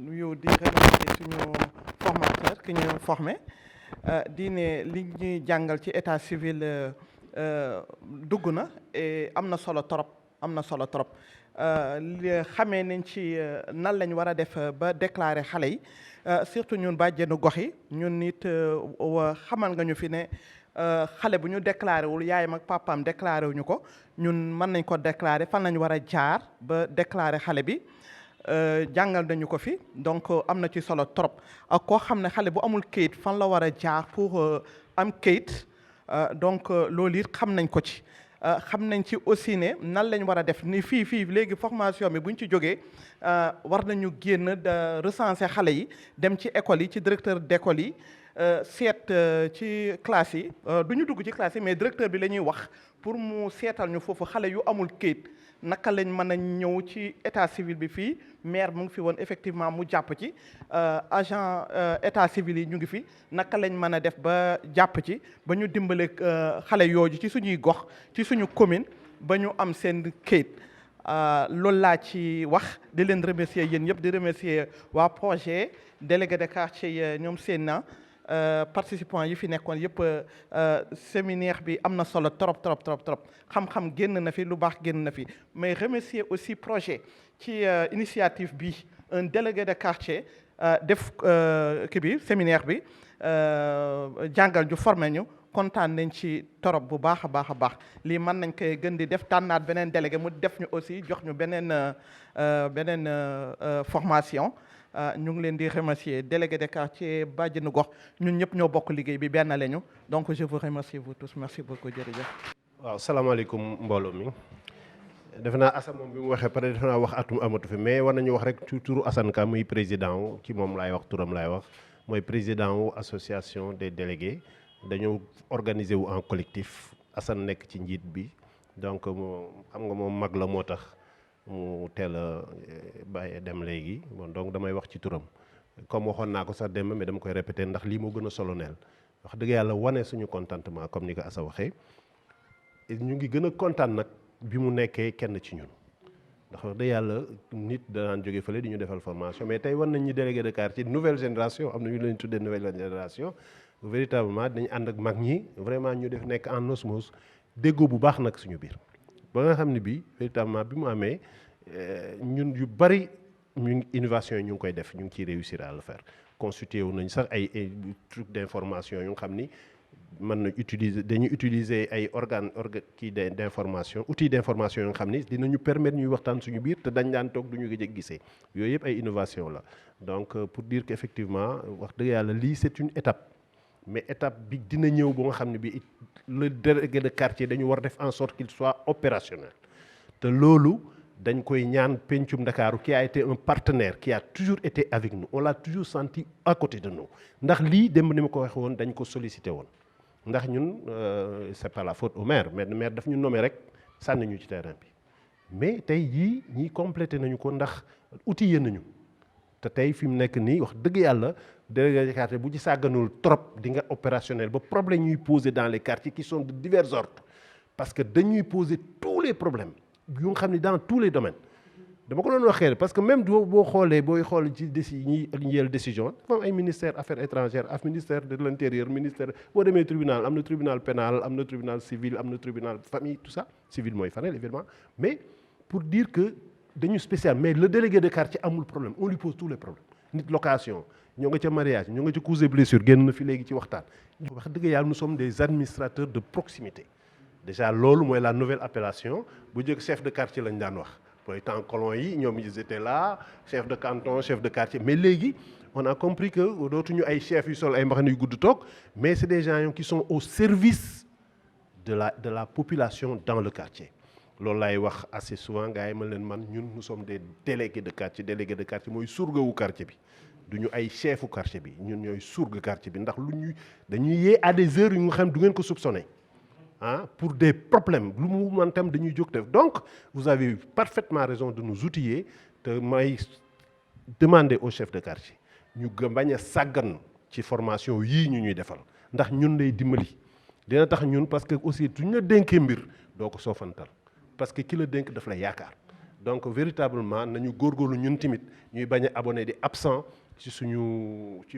nuyu di remercier suñu formateur ki ñu formé di ne li ñuy jàngal ci état civil dugg na et am na solo trop am na solo trop xamee nañ ci nan lañ war a def ba déclarer xale yi surtout ñun bàjjenu gox yi ñun nit xamal nga ñu fi ne xale bu ñu déclaré wul yaayam ak papaam déclaré wuñu ko ñun mën nañ ko déclaré fan lañ war a jaar ba déclaré xale bi jàngal nañu ko fi donc am na ci solo trop ak koo xam ne xale bu amul kayit fan la war a jaar pour am kayit donc loolu it xam nañ ko ci xam nañ ci aussi ne nan lañ war a def ni fii léegi formation bi bu ñu ci jógee war nañu génn recenser xale yi dem ci école yi ci directeur d'école yi seet ci classe yi du ñu dugg ci classe yi mais directeur bi la ñuy wax pour mu seetal ñu foofu xale yu amul kayit naka lañ mën a ñëw ci état civil bi fii maire mu ngi fi woon effectivement mu jàpp ci agent état civil yi ñu ngi fi naka lañ mën a def ba jàpp ci ba ñu dimbale xale yooyu ci suñuy gox ci suñu commune ba ñu am seen kayit loolu laa ci wax di leen remercier yéen yëpp di remercier waa projet délégué de quartier ñoom seen na participants yi fi nekkoon yëpp séminaire bi am na solo trop xam-xam génn na fi lu baax génn na fi mais remercier aussi projet ci initiative bi un délégué de quartier def kii bi séminaire bi jàngal ñu formé ñu kontaan nañ ci torop bu baax a baax lii mën nañ koy gën di def tànnaat beneen délégué mu def ñu aussi jox ñu beneen formation ñu ngi leen di remercier délégué de quartier bàjjenu gox ñun ñëpp ñoo bokk liggéey bi benn lañu donc je vous remercie vous tous merci beaucoup jërëjëf. waaw salaamaaleykum mbooloo mi defe naa Assane moom bi mu waxee pare defe naa wax atum amatu fi mais war nañu wax rek ci turu Assane Ka muy président wu ci moom laay wax turam laay wax mooy président wu association des délégués dañoo organiser wu en collectif Assane nekk ci njiit bi donc xam nga moom mag la moo tax mu teel a bàyyi dem léegi bon donc damay wax ci turam comme waxoon naa ko sax démb mais dama koy répéter ndax lii moo gën a solennel wax dëgg yàlla wane suñu contentement comme ni ko Assa waxee ñu ngi gën a kontaan nag bi mu nekkee kenn ci ñun ndax wax dëgg yàlla nit danaan jóge fële di ñu defal formation mais tey war nañ ñu délégué de quartier nouvelle génération am na ñu leen tuddee nouvelle génération véritablement dañu ànd ak mag ñi vraiment ñu def nekk en osmose déggoo bu baax nag suñu biir ba nga xam ne bii véritablement bi mu amee ñun yu bari ñu innovation yi ñu ngi koy def ñu ngi ciy réussir à le faire constitué wu nañ sax ay trucs d'information yu nga xam ni mën na dañuy utiliser ay kii d'information outils d'information yu nga xam ni dinañu permettre ñuy waxtaan suñu biir te dañ daan toog du ñu gëj gisee yooyu yëpp ay innovation la donc pour dire qu'effectivement wax dëgg yàlla lii c'est une étape mais étape bi dina ñëw ba nga xam ne bi le délégué de quartier dañu war def en sorte qu'il soit opérationnel te loolu dañ koy ñaan pencum Ndakaaru qui a été un partenaire qui a toujours été avec nous on l'a toujours senti à côté de nous ndax lii démb ni ma ko waxee woon dañ ko sollicité woon ndax ñun c'est pas la faute au maire mais maire daf ñu nommé rek sànni ñu ci terrain bi mais tey jii ñii complété nañu ko ndax outillé nañu te tey fi mu nekk nii wax dëgg yàlla délégué de quartier bu ci sàgganul trop di nga opérationnel ba problème ñuy poser dans les quartiers qui sont de divers ordres parce que dañuy poser tous les problèmes yu nga xam ne dans tous les domaines dama ko doon waxee parce que même boo xoolee booy xool ci ñi jël décision dafa am ay ministère affaires étrangères ak ministère de l'intérieur ministère boo demee tribunal am na tribunal pénal am na tribunal civil am na tribunal famille tout ça civil mooy fanel évidemment mais pour dire que dañu spécial mais le délégué de quartier amul problème on lui pose tous les problèmes nit location ñoo nga ca mariage ñoo nga ca cause et blessure génn na fi léegi ci waxtaan wax dëgg yàlla nous sommes des administrateurs de proximité déjà loolu mooy la nouvelle appellation bu njëkk chef de quartier lañ daan wax mooy temps colon yi ñoom ils étaient là chef de canton chef de quartier mais léegi on a compris que dootuñu ay chefs yu sol ay mbaxane yu gudd toog mais c'est des gens qui sont au service de la population dans le quartier loolu laay wax assez souvent gars yi ma leen man ñun nous sommes des délégués de quartier mooy surgawu quartier bi du ñu ay chefu quartier bi ñun ñooy surga quartier bi ndax dañuy yee à des heures yu nga xam du ngeen ko soupçonner pour des problèmes lu mu man tam dañuy jóg def donc vous avez parfaitement raison de nous outiller te may demander au chef de quartier ñu bañ a sàggan ci formation yii ñu ñuy defal ndax ñun lay dimbali dina tax ñun parce que aussi duñ la dénkee mbir doo ko soofantal parce que ki la dénk daf la yaakaar donc véritablement nañu góorgóorlu ñun tamit ñuy bañ a abonné di absent ci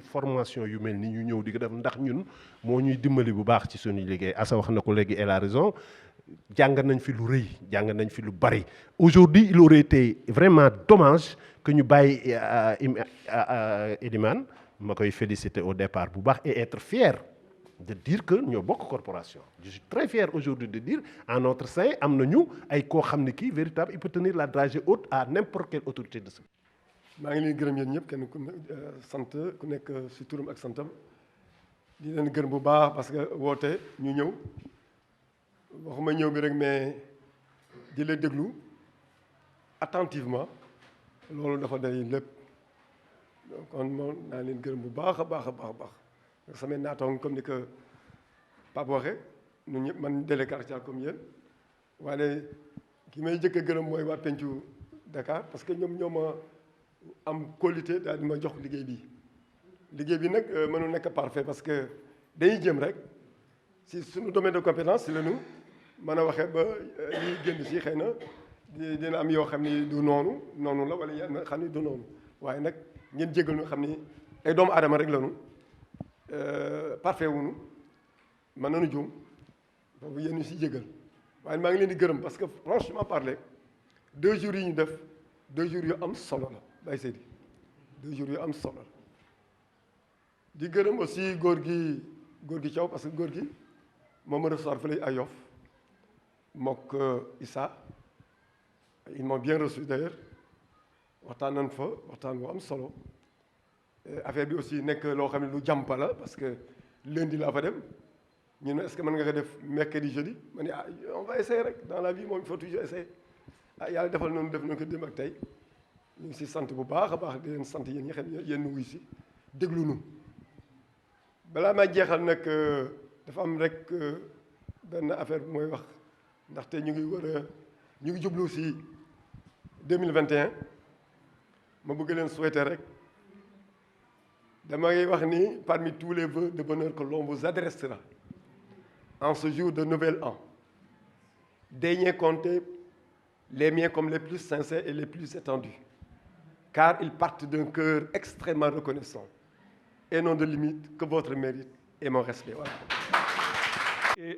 formation yu mel ni ñu ñëw di ko def ndax ñun moo ñuy dimbali bu baax ci suñu liggéey Assa wax na ko léegi elle a raison jàng nañ fi lu rëy jàng nañ fi lu bari aujourd'hui il aurait été vraiment dommage que ñu bàyyi Elimane ma koy féliciter au départ bu baax et être fier de dire que ñoo bokk corporation je suis très fier aujourd'hui de dire en notre sein am nañu ay koo xam ne kii véritable il peut tenir la dragée haute à n'importe quelle autorité de ce. maa ngi leen gërëm yéen ñëpp kenn ku sant ku nekk si turam ak santam di leen gërëm bu baax parce que woote ñu ñëw waxuma ñëw bi rek mais di la déglu attentivement loolu dafa day lépp kon moom naa leen gërëm bu baax a baax a baax a baax samay naataango comme ni que Pape waxee ñun ñëpp man délégué quartier comme yéen waaye ki may jëkk a gërëm mooy waa pencu Dakar parce que ñoom ñoo ma am qualité daal di ma jox liggéey bi nag mënul nekk parfait parce que dañuy jëm rek si suñu domaine de compétence si la ñu mën a waxee ba liy génn si xëy na dina am yoo xam ni du noonu la wala yenn xam ni du noonu waaye nag ngeen jégal ñu xam ni ay doomu aadama rek la ñu parfait wuñu mën nañu juum boobu yéen ñu si jégal waaye maa ngi leen di gërëm parce que franchement parler 2 jours yi ñu def 2 jours yu am solo la Baye Seydi 2 jours yu am solo la di gërëm aussi góor gi Thiaw parce que góor gi moom ma recevoir fële ay Yoff mook Issa ils m'ont bien reçu d'ailleurs waxtaan nañ fa waxtaan bu am solo affaire bi aussi nekk loo xam ne lu jàmpa la parce que lundi laa fa dem ñu ne est-ce que mën nga ko def mercredi jeudi ma ne on va essayer rek dans la vie moom il faut toujours essayer yàlla defal noonu def nañ ko dem ak tey ñu ngi si sant bu baax a baax di leen sant yéen ñi xam ne yéen wuy si déglu nu balaa may jeexal nag dafa am rek benn affaire bu mooy wax ndaxte ñu ngi jublu si 2021 ma bëgg leen souhaiter rek damay wax ni parmi tous les vœux de bonheur que l'on vous adressera en ce jour de nouvel an daignez compter les miens comme les plus sincères et les plus étendus car ils partent d'un cœur extrêmement reconnaissant et non de limite que votre mérite et mon respect voilà.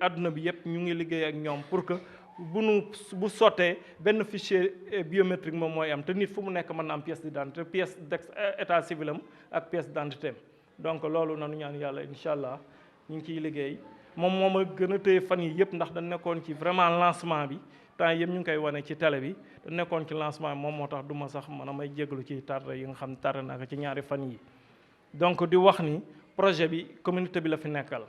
adduna bi yëpp ñu ngi liggéey ak ñoom pour que bu sottee benn fichier biométrique moom mooy am te nit fu mu nekk mën na am pièce d'identité pièce d'état civil am ak pièce d'identité am donc loolu nanu ñaan yàlla incha allah ñu ngi ciy liggéey moom moo ma gën a téye fan yi yëpp ndax dañ nekkoon ci vraiment lancement bi temps yëpp ñu ngi koy wane ci télé bi dañ nekkoon ci lancement bi moom moo tax du ma sax man a may jégalu ci tarde yi nga xam ne tarde naa ko ci ñaari fan yi donc di wax ni projet bi communauté bi la fi nekkal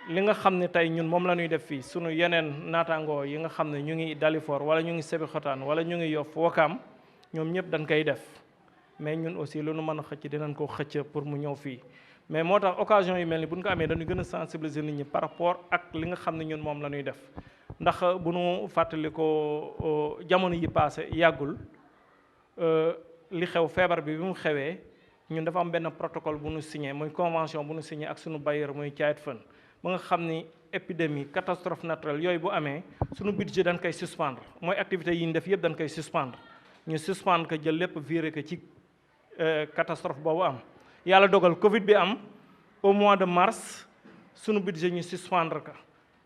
li nga xam ne tey ñun moom la ñuy def fii sunu yeneen naataangoo yi nga xam ne ñu ngi Dalifort wala ñu ngi Sébikotane wala ñu ngi Yoff Wakaam ñoom ñëpp dañ koy def mais ñun aussi lu nu mën a xëcc dinañ ko xëcc pour mu ñëw fii mais moo tax occasion yu mel ni bu ñu ko amee dañuy gën a sensibiliser nit ñi par rapport ak li nga xam ne ñun moom la ñuy def ndax bu nu fàttali ko jamono yi passé yàggul li xew feebar bi mu xewee ñun dafa am benn protocole bu nu signé muy convention bu nu signé ak sunu bailleur muy Child Fund ba nga xam ni épidémie catastrophe naturelle yooyu bu amee sunu budget dañ koy suspendre mooy activités yi ñu def yëpp dañ koy suspendre ñu suspendre ko jël lépp viré ko ci catastrophe boobu am yàlla dogal Covid bi am au mois de mars sunu budget ñu suspendre ko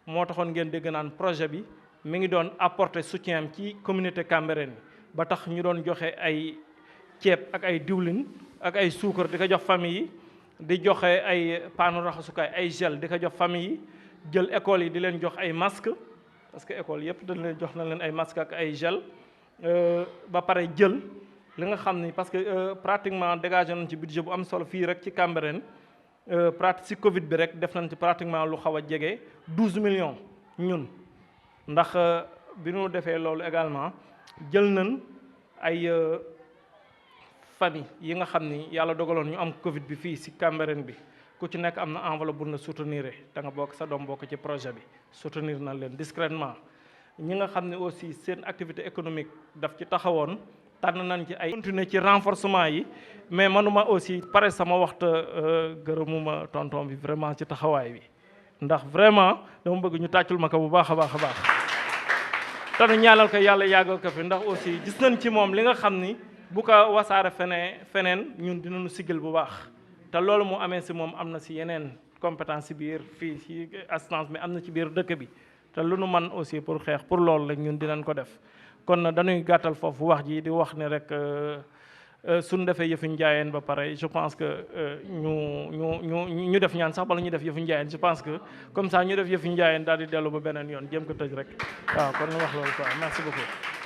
moo taxoon ngeen dégg naan projet bi mi ngi doon apporter soutien am ci communauté Cambérène ba tax ñu doon joxe ay ceeb ak ay diwlin ak ay suukar di ko jox famille yi di joxe ay paanu raxasukaay ay gel di ko jox famille yi jël école yi di leen jox ay masque parce que école yëpp dañ leen jox na leen ay masque ak ay gel ba pare jël li nga xam ni parce que pratiquement dégagé nañ ci budget bu am solo fii rek ci Cambérène ci Covid bi rek def nañ ci pratiquement lu xaw a jege 12 millions ñun ndax bi ñu defee loolu également jël nañ ay famille yi nga xam ni yàlla dogaloon ñu am Covid bi fii ci Cambérène bi ku ci nekk am na enveloppe bu na soutenir da nga bokk sa doom bokk ci projet bi soutenir na leen discrètement ñi nga xam ne aussi seen activité économique daf ci taxawoon tànn nañ ci ay continuer ci renforcement yi mais manuma aussi pare sama waxta gërëmuma tonton bi vraiment ci taxawaay bi ndax vraiment dama bëgg ñu tàccul ma ko bu baax a baax a baax te nu ñaanal ko yàlla yàggal ko fi ndax aussi gis nañ ci moom li nga xam ni bu ko wasaare feneen ñun dinañu siggal bu baax te loolu mu amee si moom am na si yeneen compétence si biir fii si assistance bi am na ci biir dëkk bi te lu nu man aussi pour xeex pour loolu la ñun dinañ ko def kon dañuy gàttal foofu wax ji di wax ne rek suñ defee yëfu njaayeen ba pare je pense que ñu def ñaan sax bala ñu def yëfu njaayeen je pense que comme ça ñu def yëfu njaayeen daal di dellu ba beneen yoon jéem ko tëj rek waaw kon wax loolu quoi merci beaucoup